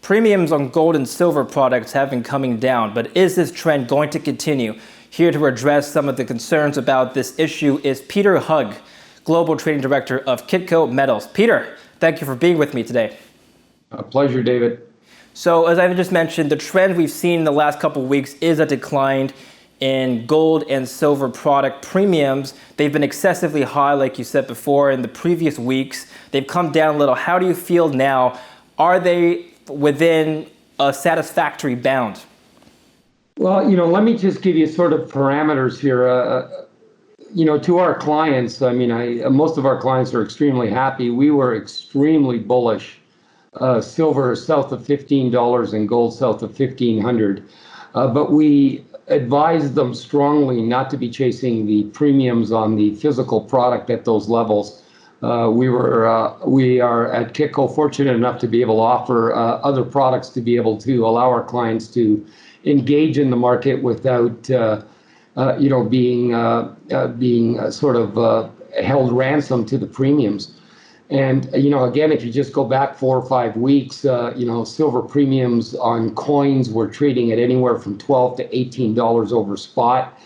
Premiums on gold and silver products have been coming down, but is this trend going to continue? Here to address some of the concerns about this issue is Peter Hug, Global Trading Director of Kitco Metals. Peter, thank you for being with me today. A pleasure, David. So as I just mentioned, the trend we've seen in the last couple of weeks is a decline in gold and silver product premiums. They've been excessively high, like you said before, in the previous weeks. They've come down a little. How do you feel now? Are they within a satisfactory bound? Well, let me just give you sort of parameters here. To our clients, most of our clients are extremely happy. We were extremely bullish. Silver south of $15 and gold south of $1,500. But we advised them strongly not to be chasing the premiums on the physical product at those levels. We are at Kitco fortunate enough to be able to offer other products to be able to allow our clients to engage in the market without, being sort of held ransom to the premiums. And again, if you just go back 4 or 5 weeks, silver premiums on coins were trading at anywhere from $12 to $18 over spot.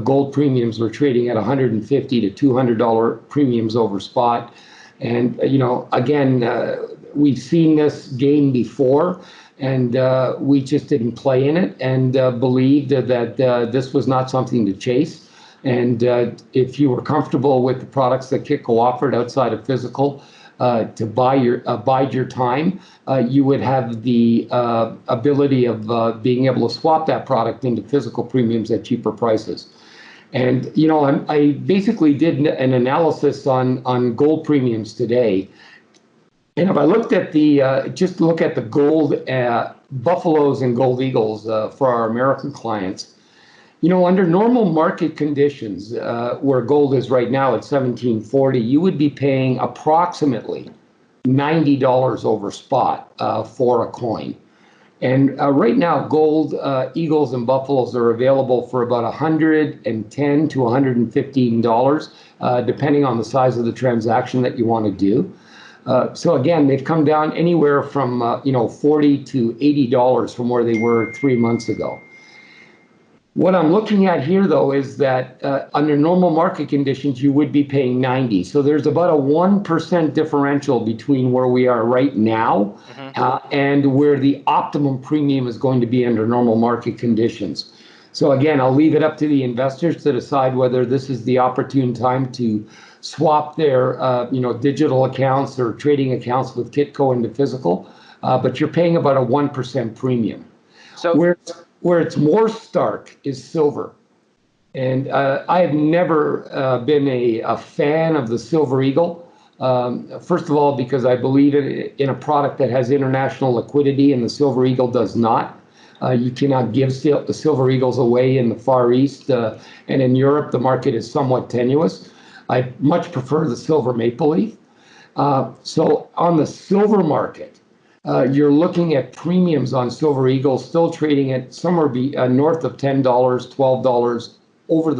Gold premiums were trading at $150 to $200 premiums over spot. And, again, we've seen this game before, and we just didn't play in it and believed that this was not something to chase. And if you were comfortable with the products that Kitco offered outside of physical, to bide your time, you would have the ability of being able to swap that product into physical premiums at cheaper prices. And I basically did an analysis on gold premiums today. And if I looked at just look at the gold buffaloes and gold eagles for our American clients, under normal market conditions, where gold is right now at $1,740, you would be paying approximately $90 over spot for a coin. And right now, gold eagles and buffaloes are available for about $110 to $115, depending on the size of the transaction that you want to do. So again, they've come down anywhere from $40 to $80 from where they were 3 months ago. What I'm looking at here, though, is that under normal market conditions, you would be paying $90. So there's about a 1% differential between where we are right now and where the optimum premium is going to be under normal market conditions. So again, I'll leave it up to the investors to decide whether this is the opportune time to swap their digital accounts or trading accounts with Kitco into physical. But you're paying about a 1% premium. So where it's more stark is silver. And I have never been a fan of the Silver Eagle. First of all, because I believe in a product that has international liquidity, and the Silver Eagle does not. You cannot give the Silver Eagles away in the Far East. And in Europe, the market is somewhat tenuous. I much prefer the Silver Maple Leaf. So on the silver market, you're looking at premiums on Silver Eagle still trading at somewhere north of $10, $12 over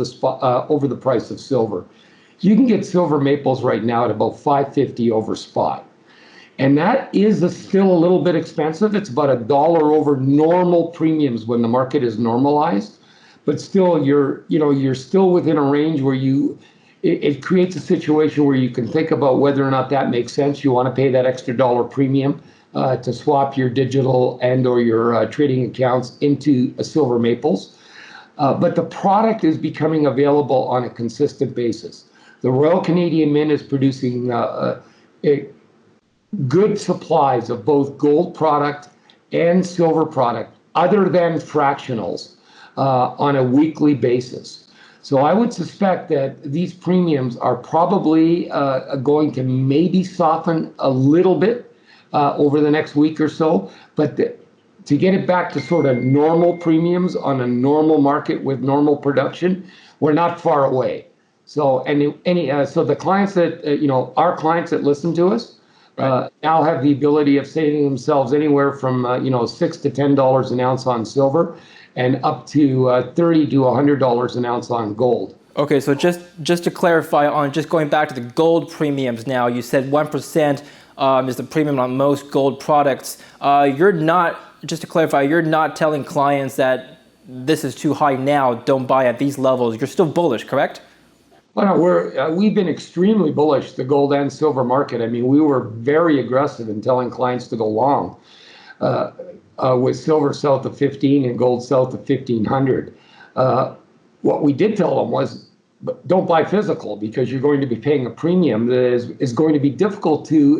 the price of silver. You can get silver maples right now at about $5.50 over spot. And that is still a little bit expensive. It's about $1 over normal premiums when the market is normalized. But still, you're still within a range where it creates a situation where you can think about whether or not that makes sense. You want to pay that extra dollar premium to swap your digital and or your trading accounts into silver maples. But the product is becoming available on a consistent basis. The Royal Canadian Mint is producing good supplies of both gold product and silver product, other than fractionals, on a weekly basis. So I would suspect that these premiums are probably going to maybe soften a little bit over the next week or so, but to get it back to sort of normal premiums on a normal market with normal production, we're not far away. So so the clients that our clients that listen to us now have the ability of saving themselves anywhere from $6 to $10 an ounce on silver, and up to $30 to $100 an ounce on gold. Okay, so just to clarify on just going back to the gold premiums now, you said 1% is the premium on most gold products. You're not, just to clarify, you're not telling clients that this is too high now, don't buy at these levels. You're still bullish, correct? Well, no, we've been extremely bullish, the gold and silver market. I mean, we were very aggressive in telling clients to go long with silver south of 15 and gold south of 1500. What we did tell them was, don't buy physical because you're going to be paying a premium that is going to be difficult to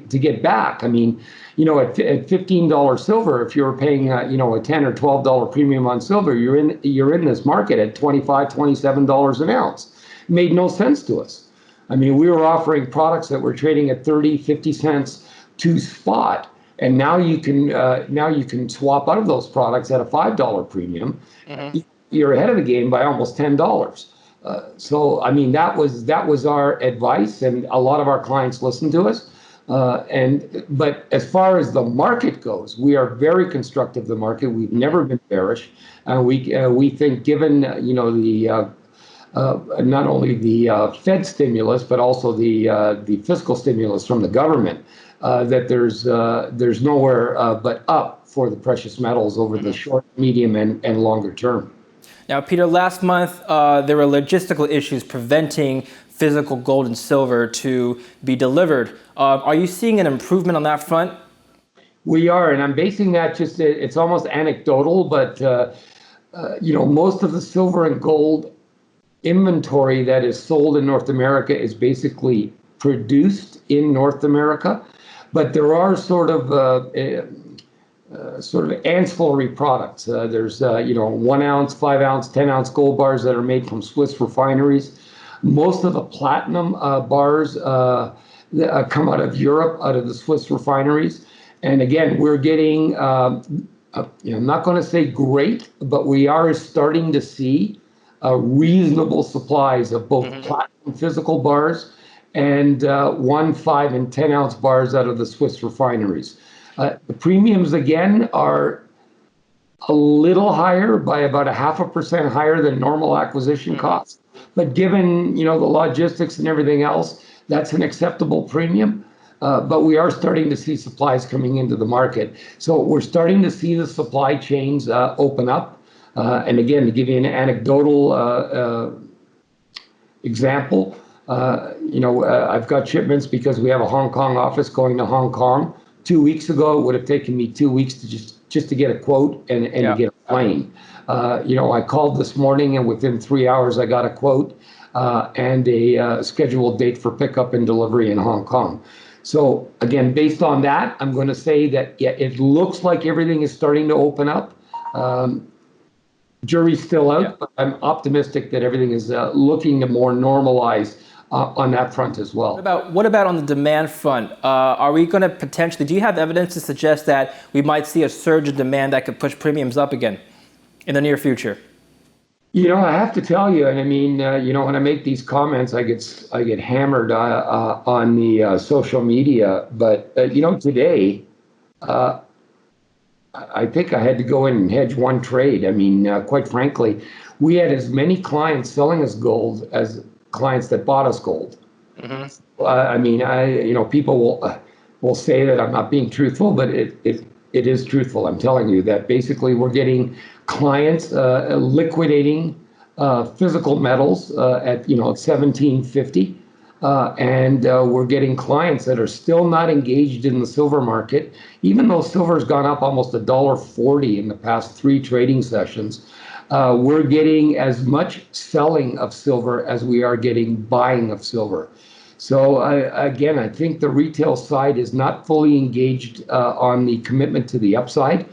get back. I mean, at $15 silver, if you're paying a $10 or $12 premium on silver, you're in this market at $25, $27 an ounce. It made no sense to us. I mean, we were offering products that were trading at 30, 50 cents to spot. And now you can swap out of those products at a $5 premium. Mm-hmm. You're ahead of the game by almost $10. So I mean that was our advice, and a lot of our clients listened to us. But as far as the market goes, we are very constructive of the market. We've never been bearish, and we think given the not only the Fed stimulus but also the fiscal stimulus from the government. That there's nowhere but up for the precious metals over the short, medium, and longer term. Now, Peter, last month there were logistical issues preventing physical gold and silver to be delivered. Are you seeing an improvement on that front? We are, and I'm basing that it's almost anecdotal, but most of the silver and gold inventory that is sold in North America is basically produced in North America. But there are sort of ancillary products. There's 1 ounce, 5 ounce, 10 ounce gold bars that are made from Swiss refineries. Most of the platinum bars that come out of Europe, out of the Swiss refineries. And again, we're getting, I'm not going to say great, but we are starting to see reasonable supplies of both platinum physical bars and 1, 5, and 10 ounce bars out of the Swiss refineries. The premiums again are a little higher by about 0.5% higher than normal acquisition costs. But given the logistics and everything else, that's an acceptable premium. But we are starting to see supplies coming into the market. So we're starting to see the supply chains open up. And again, to give you an anecdotal example, I've got shipments because we have a Hong Kong office going to Hong Kong. 2 weeks ago, it would have taken me 2 weeks to just to get a quote and to get a plane. I called this morning, and within 3 hours, I got a quote and a scheduled date for pickup and delivery in Hong Kong. So again, based on that, I'm going to say that it looks like everything is starting to open up. Jury's still out, but I'm optimistic that everything is looking to more normalize on that front as well. What about on the demand front? Are we going to potentially, do you have evidence to suggest that we might see a surge in demand that could push premiums up again in the near future? I have to tell you, and I mean, when I make these comments, I get hammered on the social media. But today, I think I had to go in and hedge one trade. I mean, quite frankly, we had as many clients selling us gold as clients that bought us gold. Mm-hmm. I mean, people will say that I'm not being truthful, but it is truthful. I'm telling you that basically we're getting clients liquidating physical metals at 1750, and we're getting clients that are still not engaged in the silver market, even though silver's gone up almost $1.40 in the past 3 trading sessions. We're getting as much selling of silver as we are getting buying of silver. So again, I think the retail side is not fully engaged on the commitment to the upside.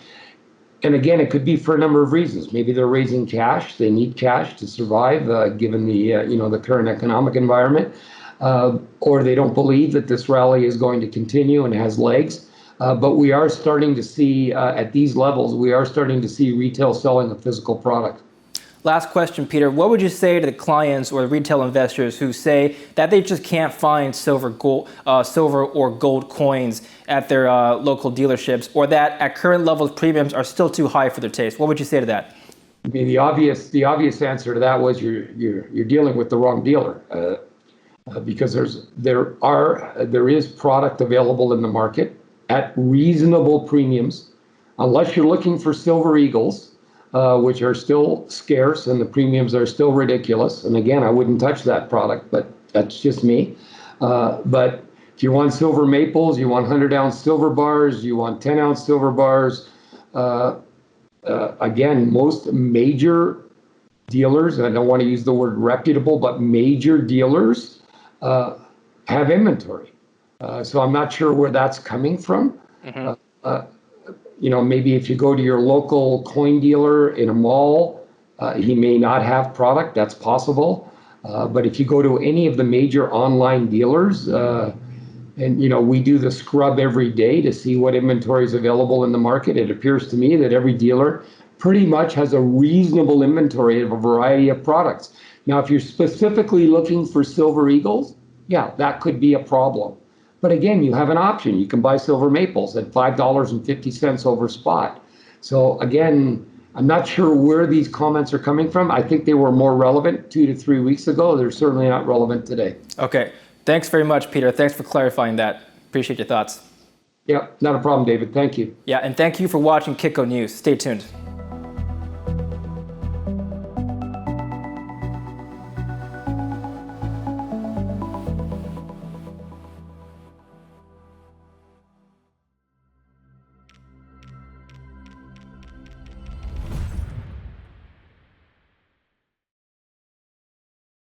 And again, it could be for a number of reasons. Maybe they're raising cash; they need cash to survive, given the current economic environment, or they don't believe that this rally is going to continue and has legs. But we are starting to see, at these levels, we are starting to see retail selling a physical product. Last question, Peter. What would you say to the clients or the retail investors who say that they just can't find silver or gold coins at their local dealerships, or that at current levels premiums are still too high for their taste? What would you say to that? I mean, the obvious answer to that was you're dealing with the wrong dealer. because there is product available in the market at reasonable premiums, unless you're looking for silver eagles, which are still scarce and the premiums are still ridiculous. And again, I wouldn't touch that product, but that's just me. But if you want silver maples, you want 100-ounce silver bars, you want 10-ounce silver bars, again, most major dealers, I don't want to use the word reputable, but major dealers have inventory. So I'm not sure where that's coming from. Maybe if you go to your local coin dealer in a mall, he may not have product, that's possible. But if you go to any of the major online dealers, and we do the scrub every day to see what inventory is available in the market, it appears to me that every dealer pretty much has a reasonable inventory of a variety of products. Now, if you're specifically looking for silver eagles, yeah, that could be a problem. But again, you have an option. You can buy silver maples at $5.50 over spot. So again, I'm not sure where these comments are coming from. I think they were more relevant 2 to 3 weeks ago. They're certainly not relevant today. Okay. Thanks very much, Peter. Thanks for clarifying that. Appreciate your thoughts. Yeah, not a problem, David. Thank you. Yeah, and thank you for watching Kitco News. Stay tuned.